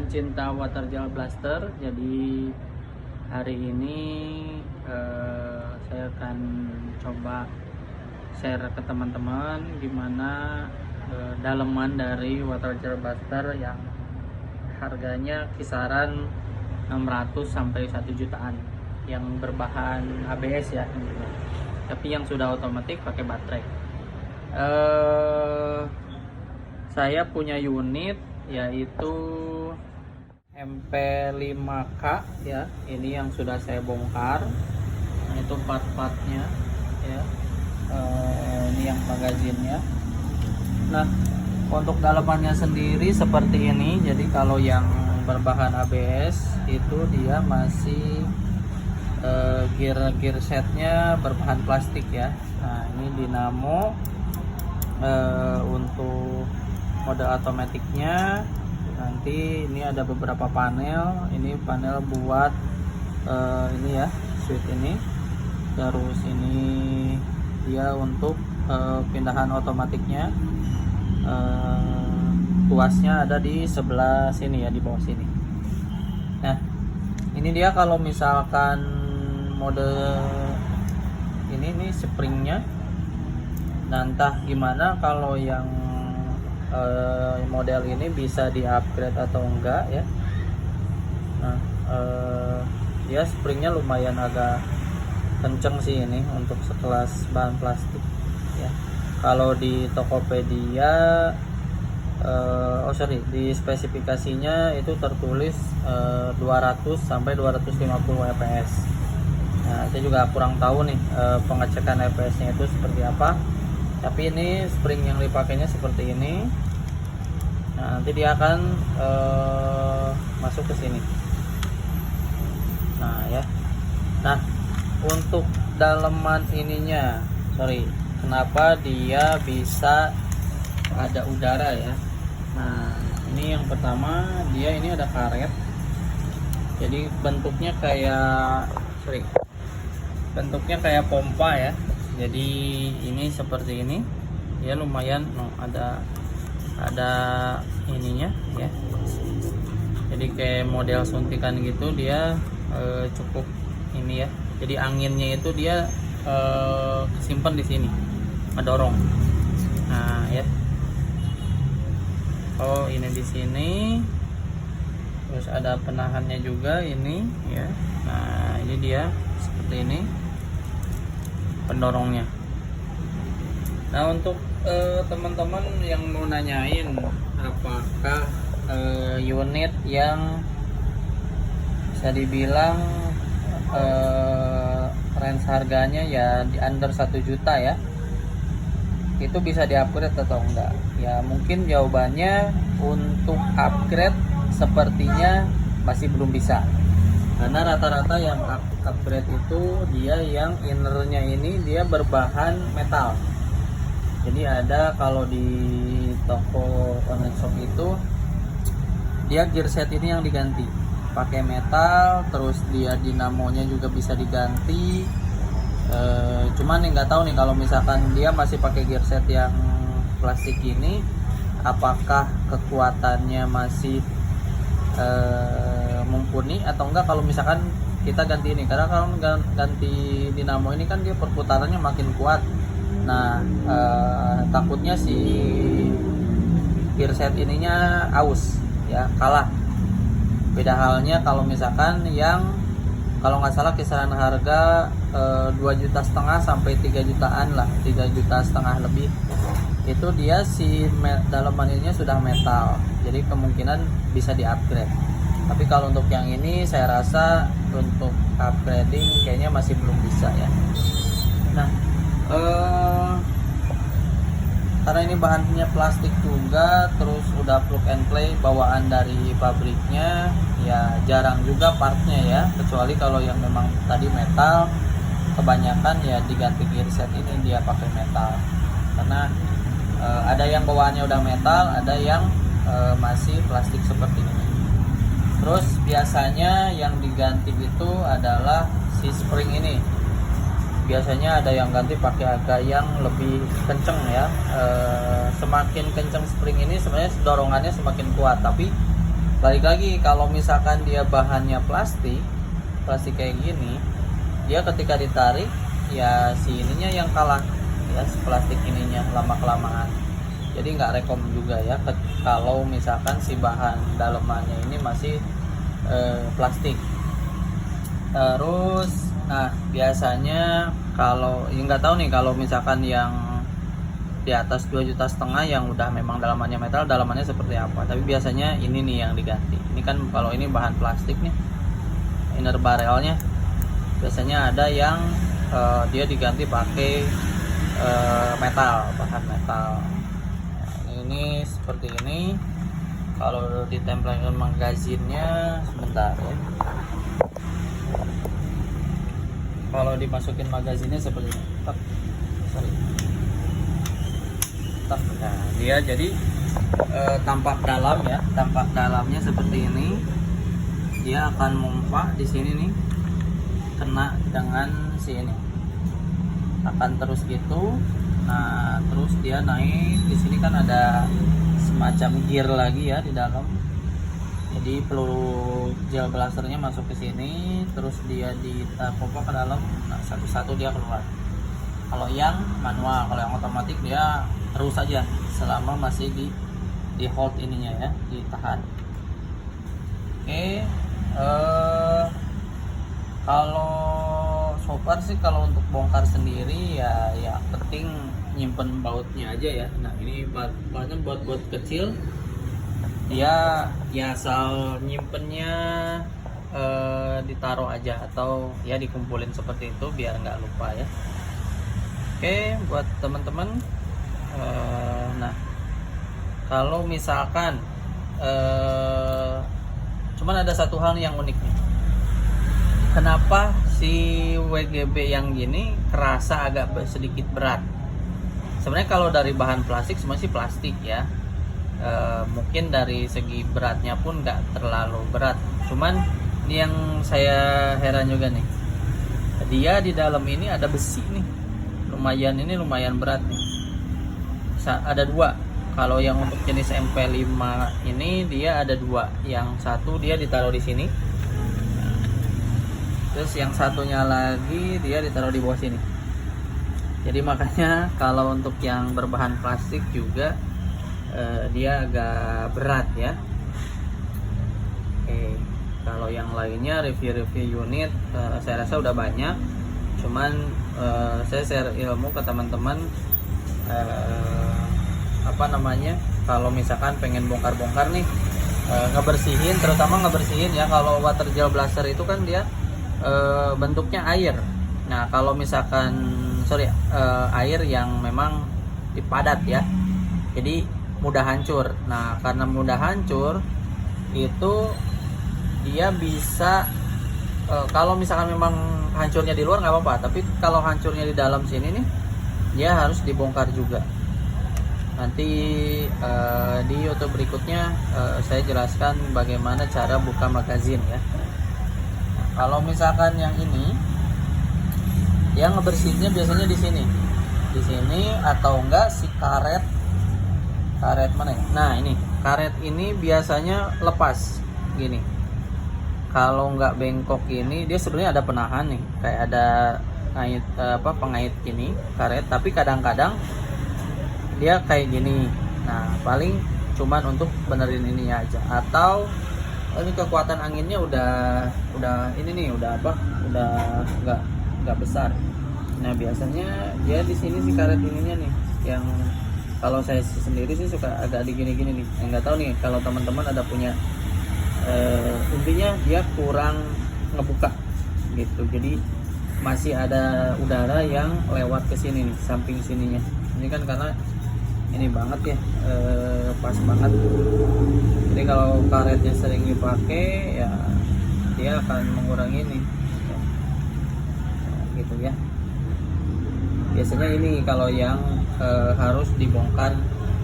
pencinta water gel blaster. Jadi hari ini saya akan coba share ke teman-teman gimana daleman dari water gel blaster yang harganya kisaran 600 sampai 1 jutaan yang berbahan ABS ya, tapi yang sudah otomatis pakai baterai. Saya punya unit yaitu MP5K ya, ini yang sudah saya bongkar. Nah, itu part-partnya ya. Ini yang magazinnya. Nah, untuk dalamannya sendiri seperti ini. Jadi kalau yang berbahan ABS itu dia masih gear setnya berbahan plastik ya. Nah, ini dinamo untuk mode otomatiknya. Nanti ini ada beberapa panel. Ini panel buat ini ya, switch ini. Terus ini dia untuk pindahan otomatiknya. Tuasnya ada di sebelah sini ya, di bawah sini. Nah, ini dia kalau misalkan mode ini springnya. Nah, entah gimana kalau yang model ini bisa di upgrade atau enggak ya. Nah, ya springnya lumayan agak kenceng sih ini untuk sekelas bahan plastik ya. Kalau di Tokopedia di spesifikasinya itu tertulis 200 sampai 250 fps. Nah, saya juga kurang tahu nih pengecekan fps-nya itu seperti apa. Tapi ini spring yang dipakainya seperti ini. Nah, nanti dia akan masuk ke sini. Nah ya. Nah, untuk daleman ininya, kenapa dia bisa ada udara ya? Nah, ini yang pertama, dia ini ada karet. Jadi bentuknya kayak pompa ya. Jadi ini seperti ini. Ya lumayan ada ininya ya. Jadi kayak model suntikan gitu, dia cukup ini ya. Jadi anginnya itu dia simpan di sini, ngedorong. Nah ya. Oh, ini di sini. Terus ada penahannya juga ini ya. Nah, ini dia seperti ini pendorongnya. Nah, untuk teman-teman yang mau nanyain apakah unit yang bisa dibilang range harganya ya di under 1 juta ya, itu bisa di-upgrade atau enggak? Ya mungkin jawabannya untuk upgrade sepertinya masih belum bisa. Karena rata-rata yang upgrade itu dia yang innernya ini dia berbahan metal. Jadi ada kalau di toko online shop itu dia gear set ini yang diganti pakai metal, terus dia dinamonya juga bisa diganti. Cuman nggak tahu nih kalau misalkan dia masih pakai gear set yang plastik ini, apakah kekuatannya masih mumpuni atau enggak kalau misalkan kita ganti ini. Karena kalau ganti dinamo ini kan dia perputarannya makin kuat. Nah, takutnya si gear set ininya aus ya, kalah. Beda halnya kalau misalkan yang kalau nggak salah kisaran harga 2,5 juta sampai 3 jutaan lah, 3,5 juta lebih. Itu dia si daleman ininya sudah metal, jadi kemungkinan bisa di-upgrade. Tapi kalau untuk yang ini saya rasa untuk upgrading kayaknya masih belum bisa ya. Nah, karena ini bahannya plastik juga, terus udah plug and play bawaan dari pabriknya, ya jarang juga partnya ya, kecuali kalau yang memang tadi metal, kebanyakan ya diganti gear set ini dia pakai metal. Karena ada yang bawaannya udah metal, ada yang masih plastik seperti ini. Terus biasanya yang diganti itu adalah si spring ini. Biasanya ada yang ganti pakai agak yang lebih kenceng ya. Semakin kenceng spring ini sebenarnya dorongannya semakin kuat, tapi balik lagi kalau misalkan dia bahannya plastik kayak gini, dia ketika ditarik ya si ininya yang kalah ya, si plastik ininya lama kelamaan. Jadi nggak rekom juga ya kalau misalkan si bahan dalemannya ini masih plastik. Terus nah biasanya kalau ya nggak tahu nih kalau misalkan yang di atas 2,5 juta yang udah memang dalamannya metal, dalamannya seperti apa. Tapi biasanya ini nih yang diganti. Ini kan kalau ini bahan plastik nih, inner barrelnya biasanya ada yang dia diganti pakai metal, bahan metal. Nah, ini seperti ini. Kalau ditempelkan magazinnya sebentar ya. Kalau dimasukin magazinnya seperti ini. Nah, dia jadi tampak dalam ya, tampak dalamnya seperti ini. Dia akan mompa di sini nih, kena dengan si ini, akan terus gitu. Nah, terus dia naik di sini kan ada semacam gear lagi ya di dalam. Jadi peluru gel blasternya masuk ke sini, terus dia dipompa ke dalam. Nah, satu-satu dia keluar. Kalau yang manual, kalau yang otomatis dia terus saja selama masih di hold ininya ya, ditahan. Oke, kalau so far sih kalau untuk bongkar sendiri ya yang penting nyimpen bautnya aja ya. Nah ini bautnya buat kecil, dia ya asal nyimpennya ditaruh aja atau ya dikumpulin seperti itu biar nggak lupa ya. Oke, buat teman-teman, nah kalau misalkan cuman ada satu hal yang unik nih, kenapa si WGB yang gini kerasa agak sedikit berat. Sebenarnya kalau dari bahan plastik semua sih plastik ya, mungkin dari segi beratnya pun nggak terlalu berat. Cuman ini yang saya heran juga nih, dia di dalam ini ada besi nih, lumayan berat nih. Ada dua. Kalau yang untuk jenis MP5 ini dia ada dua. Yang satu dia ditaruh di sini, terus yang satunya lagi dia ditaruh di bawah sini. Jadi makanya kalau untuk yang berbahan plastik juga dia agak berat ya. Oke, kalau yang lainnya review unit saya rasa udah banyak. Cuman saya share ilmu ke teman-teman, kalau misalkan pengen bongkar-bongkar nih, ngebersihin, terutama ngebersihin ya. Kalau water gel blaster itu kan dia bentuknya air. Nah kalau misalkan air yang memang dipadat ya, jadi mudah hancur. Nah karena mudah hancur itu dia bisa kalau misalkan memang hancurnya di luar nggak apa-apa, tapi kalau hancurnya di dalam sini nih dia harus dibongkar juga. Nanti di YouTube berikutnya saya jelaskan bagaimana cara buka magazin ya. Nah, kalau misalkan yang ini, yang ngebersihinnya biasanya di sini atau enggak si karet mana ya? Nah ini karet ini biasanya lepas gini. Kalau nggak bengkok ini, dia sebenarnya ada penahan nih, kayak ada pengait gini karet, tapi kadang-kadang dia kayak gini. Nah paling cuman untuk benerin ini aja, atau ini kekuatan anginnya udah ini nih udah nggak besar. Nah biasanya dia di sini si karet ininya nih, yang kalau saya sendiri sih suka agak di gini-gini nih. Nggak tahu nih kalau teman-teman ada punya, intinya dia kurang ngebuka gitu, jadi masih ada udara yang lewat ke sini nih, samping sininya. Ini kan karena ini banget ya, pas banget. Jadi kalau karetnya sering dipakai ya dia akan mengurangi ini gitu ya. Biasanya ini kalau yang harus dibongkar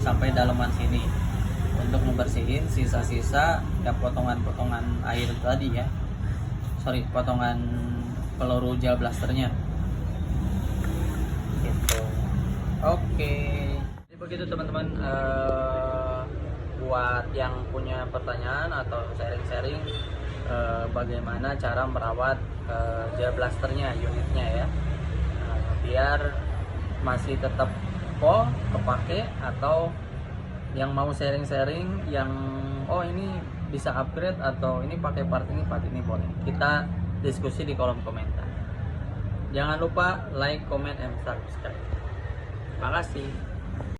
sampai dalaman sini untuk membersihin sisa-sisa ya, potongan-potongan air tadi ya, potongan peluru gel blasternya gitu. Oke, jadi begitu teman-teman, buat yang punya pertanyaan atau sharing-sharing bagaimana cara merawat gel blasternya, unitnya ya, biar masih tetap kepake, atau yang mau sharing-sharing yang oh ini bisa upgrade atau ini pakai part ini boleh. Kita diskusi di kolom komentar. Jangan lupa like, comment, and subscribe. Makasih.